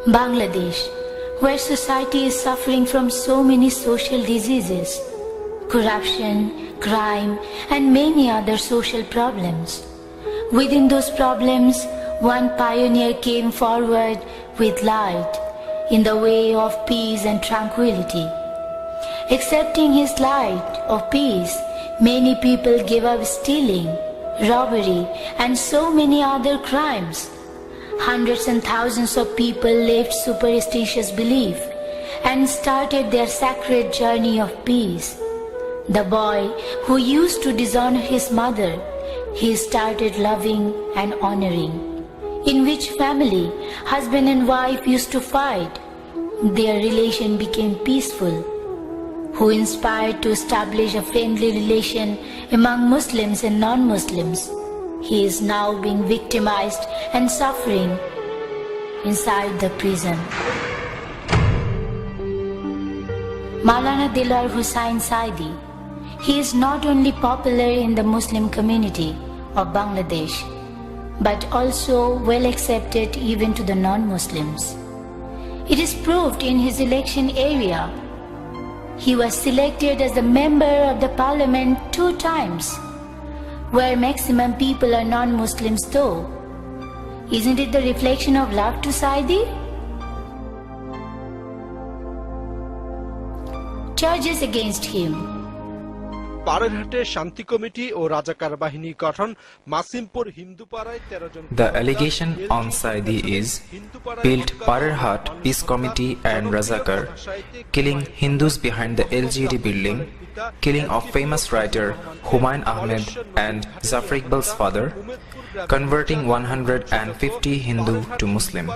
Bangladesh, where society is suffering from so many social diseases, corruption, crime, and many other social problems. Within those problems, one pioneer came forward with light in the way of peace and tranquility. Accepting his light of peace, many people gave up stealing, robbery, and so many other crimes. Hundreds and thousands of people left superstitious belief and started their sacred journey of peace. The boy who used to dishonor his mother, he started loving and honoring. In which family husband and wife used to fight, their relation became peaceful. Who inspired to establish a friendly relation among Muslims and non-Muslims, he is now being victimized and suffering inside the prison. Allama Delawar Hossain Sayeedi. He is not only popular in the Muslim community of Bangladesh, but also well accepted even to the non-Muslims. It is proved in his election area. He was selected as a member of the parliament 2 times, where maximum people are non-Muslims though. Isn't it the reflection of love to Sayeedi? Charges against him. The allegation on Sayeedi is built Parerhat Peace Committee and Razakar, killing Hindus behind the LGD building, killing of famous writer Humayun Ahmed and Zafar Iqbal's father, converting 150 Hindu to Muslim.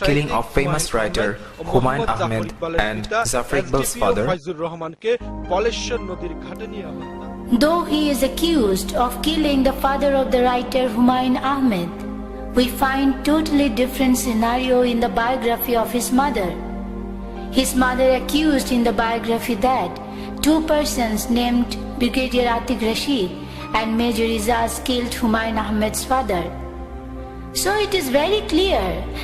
Killing of famous writer Humayun Ahmed and Zafar Iqbal's father. Though he is accused of killing the father of the writer Humayun Ahmed, we find totally different scenario in the biography of his mother. His mother accused in the biography that 2 persons named Brigadier Atiq Rashid and Major Izaz killed Humayun Ahmed's father. So it is very clear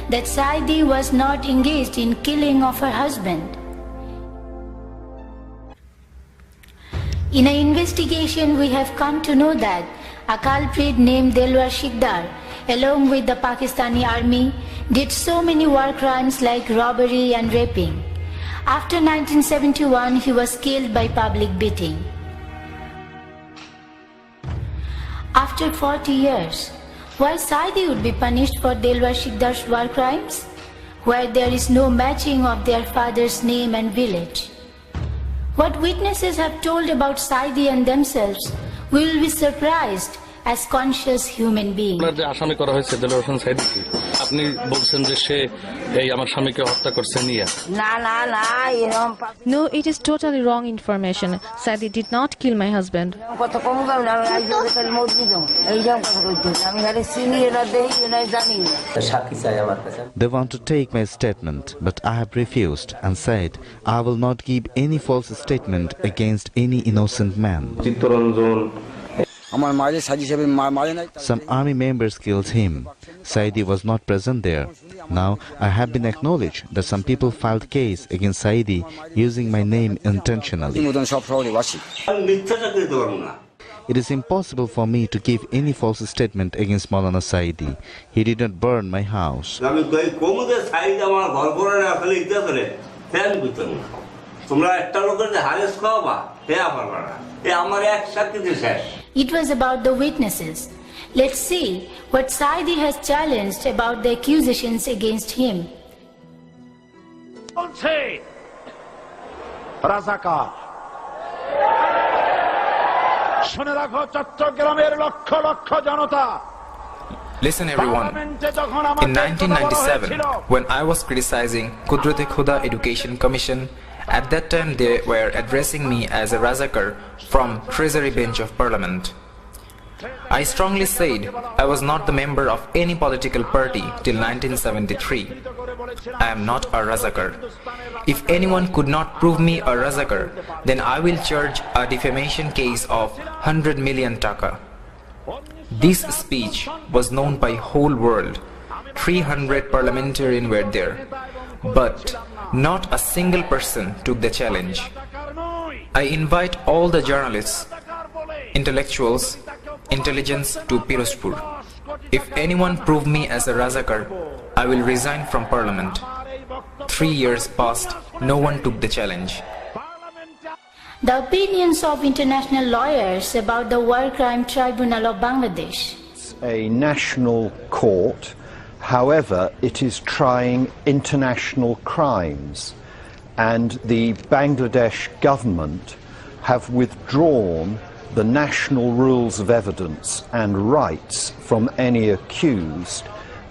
that Sayeedi was not engaged in killing of her husband. In an investigation, we have come to know that a culprit named Delwar Sikdar, along with the Pakistani army, did so many war crimes like robbery and raping. After 1971, he was killed by public beating. After 40 years, why Sayeedi would be punished for Delwar Sikdar's war crimes, where there is no matching of their father's name and village? What witnesses have told about Sayeedi and themselves, we will be surprised as conscious human beings. No, it is totally wrong information. Sayeedi did not kill my husband. They want to take my statement, but I have refused and said I will not give any false statement against any innocent man. Some army members killed him. Sayeedi was not present there. Now I have been acknowledged that some people filed case against Sayeedi using my name intentionally. It is impossible for me to give any false statement against Maulana Sayeedi. He did not burn my house. It was about the witnesses. Let's see what Sayeedi has challenged about the accusations against him. Listen everyone, in 1997, when I was criticizing Qudrat-e-Khuda Education Commission, at that time they were addressing me as a Razakar from Treasury Bench of Parliament. I strongly said I was not the member of any political party till 1973. I am not a Razakar. If anyone could not prove me a Razakar, then I will charge a defamation case of 100 million taka. This speech was known by whole world. 300 parliamentarians were there, but not a single person took the challenge. I invite all the journalists, intellectuals, intelligence to Pirozpur. If anyone prove me as a Razakar, I will resign from parliament. 3 years passed, no one took the challenge. The opinions of international lawyers about the War Crime Tribunal of Bangladesh. It's a national court, however, it is trying international crimes, and the Bangladesh government have withdrawn the national rules of evidence and rights from any accused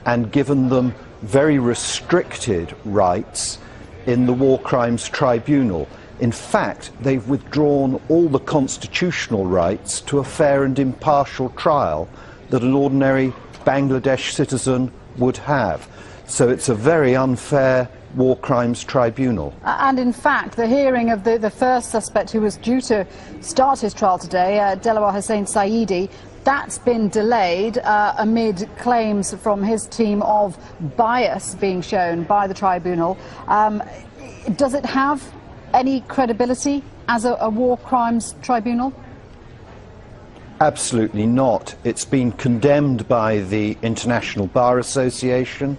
and given them very restricted rights in the War Crimes Tribunal. In fact, they've withdrawn all the constitutional rights to a fair and impartial trial that an ordinary Bangladesh citizen would have. So it's a very unfair War Crimes Tribunal. And in fact, the hearing of the first suspect who was due to start his trial today, Delawar Hossain Sayeedi, that's been delayed amid claims from his team of bias being shown by the tribunal. Does it have any credibility as a war crimes tribunal? Absolutely not. It's been condemned by the International Bar Association,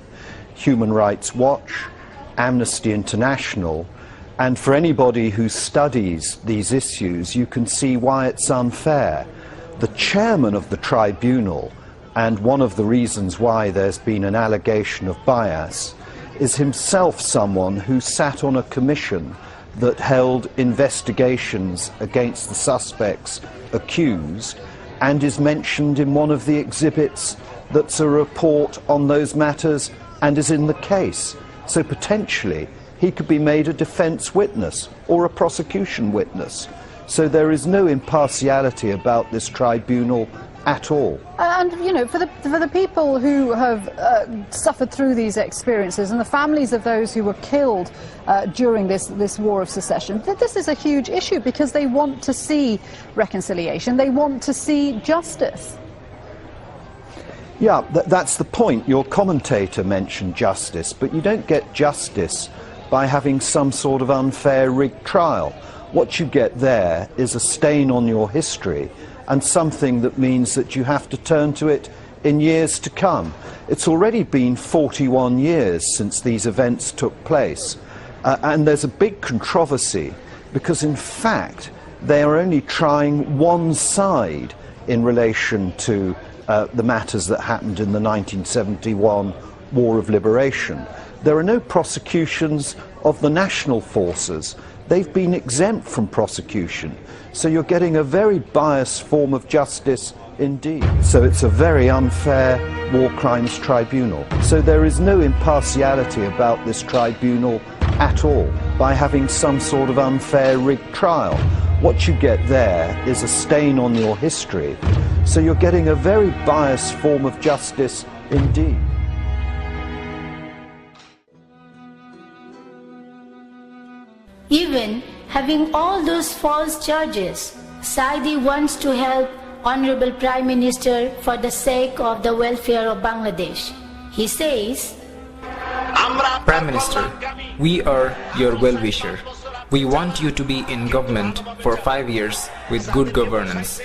Human Rights Watch, Amnesty International, and for anybody who studies these issues, you can see why it's unfair. The chairman of the tribunal, and one of the reasons why there's been an allegation of bias, is himself someone who sat on a commission that held investigations against the suspects accused and is mentioned in one of the exhibits that's a report on those matters and is in the case. So potentially he could be made a defence witness or a prosecution witness. So there is no impartiality about this tribunal at all. And, you know, for the people who have suffered through these experiences and the families of those who were killed during this war of secession, this is a huge issue because they want to see reconciliation, they want to see justice. Yeah, that's the point. Your commentator mentioned justice, but you don't get justice by having some sort of unfair rigged trial. What you get there is a stain on your history and something that means that you have to turn to it in years to come. It's already been 41 years since these events took place, and there's a big controversy because in fact they are only trying one side in relation to the matters that happened in the 1971 War of Liberation. There are no prosecutions of the national forces. They've been exempt from prosecution. So you're getting a very biased form of justice indeed. So it's a very unfair war crimes tribunal. So there is no impartiality about this tribunal at all by having some sort of unfair rigged trial. What you get there is a stain on your history. So you're getting a very biased form of justice indeed. Even having all those false charges, Sayeedi wants to help Honorable Prime Minister for the sake of the welfare of Bangladesh. He says, Prime Minister, we are your well-wisher. We want you to be in government for 5 years with good governance.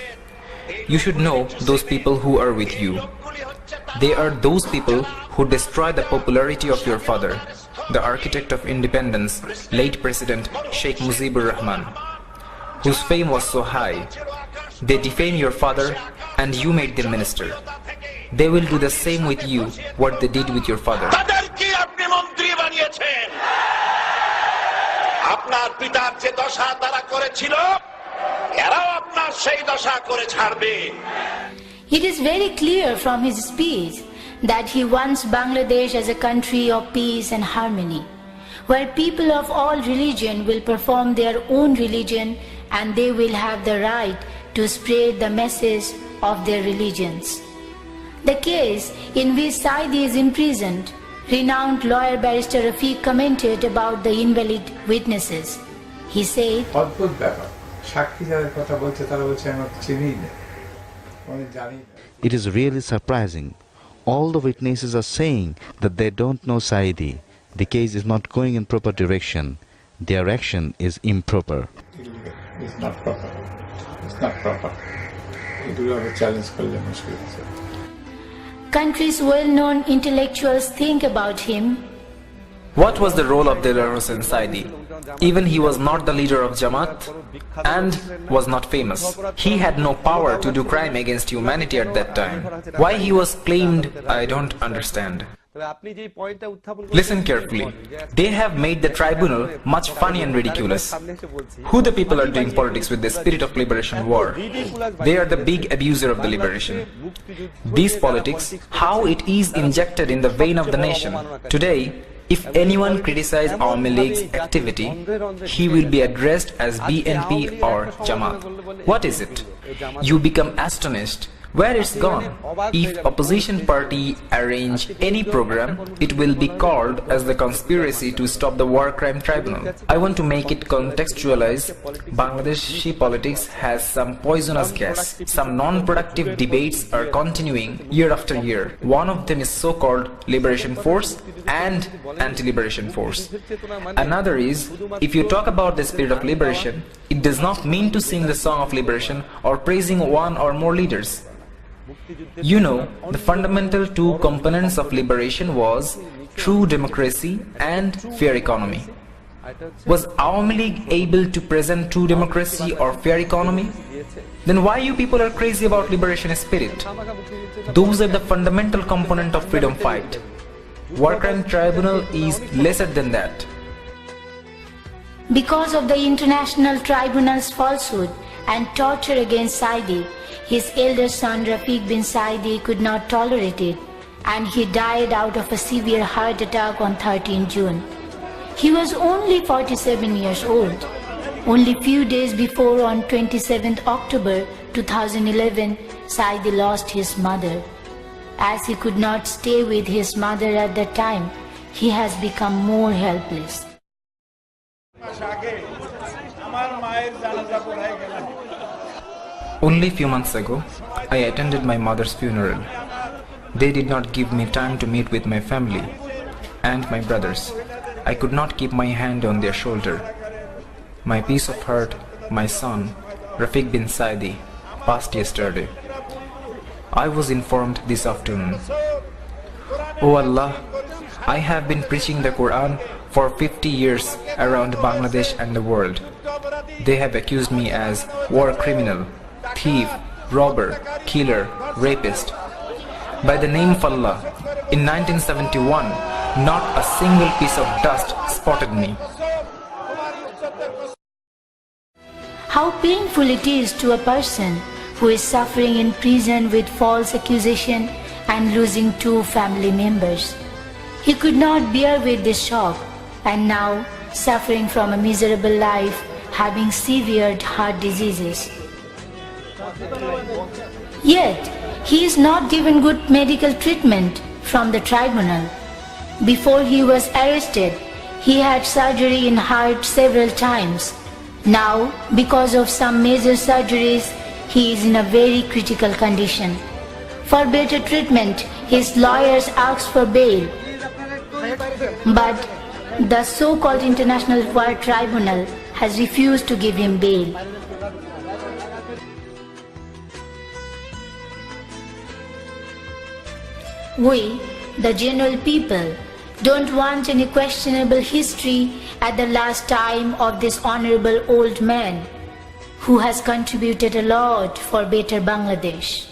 You should know those people who are with you. They are those people who destroy the popularity of your father, the architect of independence, late President Sheikh Mujibur Rahman, whose fame was so high. They defame your father and you made them minister. They will do the same with you what they did with your father. it is very clear from his speech that he wants Bangladesh as a country of peace and harmony, where people of all religion will perform their own religion and they will have the right to spread the message of their religions. The case in which Sayeedi is imprisoned, renowned lawyer barrister Rafiq commented about the invalid witnesses. He said, It is really surprising. All the witnesses are saying that they don't know Sayeedi. The case is not going in proper direction. Their action is improper. It's not proper. It's not proper. It will have a challenge. Country's well-known intellectuals think about him. What was the role of Delawar Hossain Sayeedi? Even he was not the leader of Jamaat and was not famous. He had no power to do crime against humanity at that time. Why he was claimed, I don't understand. Listen carefully. They have made the tribunal much funny and ridiculous. Who the people are doing politics with the spirit of liberation war? They are the big abuser of the liberation. These politics, how it is injected in the vein of the nation. Today, if anyone criticizes Awami League's activity, he will be addressed as BNP or Jamaat. What is it? You become astonished. Where it's gone? If opposition party arrange any program, it will be called as the conspiracy to stop the war crime tribunal. I want to make it contextualize. Bangladeshi politics has some poisonous gas. Some non-productive debates are continuing year after year. One of them is so-called liberation force and anti-liberation force. Another is, if you talk about the spirit of liberation, it does not mean to sing the song of liberation or praising one or more leaders. You know, the fundamental two components of liberation was true democracy and fair economy. Was Awami League able to present true democracy or fair economy? Then why you people are crazy about liberation spirit? Those are the fundamental component of freedom fight. War crime tribunal is lesser than that. Because of the international tribunal's falsehood and torture against Sayeedi, his elder son Rafiq bin Sayeedi could not tolerate it, and he died out of a severe heart attack on 13 June. He was only 47 years old. Only few days before, on 27th October 2011, Sayeedi lost his mother. As he could not stay with his mother at that time, he has become more helpless. Only few months ago, I attended my mother's funeral. They did not give me time to meet with my family and my brothers. I could not keep my hand on their shoulder. My piece of heart, my son, Rafiq bin Sayeedi, passed yesterday. I was informed this afternoon. Oh Allah, I have been preaching the Quran for 50 years around Bangladesh and the world. They have accused me as war criminal, thief, robber, killer, rapist. By the name of Allah, in 1971, not a single piece of dust spotted me. How painful it is to a person who is suffering in prison with false accusation and losing 2 family members. He could not bear with this shock, and now suffering from a miserable life, having severe heart diseases. Yet, he is not given good medical treatment from the tribunal. Before he was arrested, he had surgery in heart several times. Now, because of some major surgeries, he is in a very critical condition. For better treatment, his lawyers asked for bail. But the so-called International War Tribunal has refused to give him bail. We, the general people, don't want any questionable history at the last time of this honorable old man who has contributed a lot for better Bangladesh.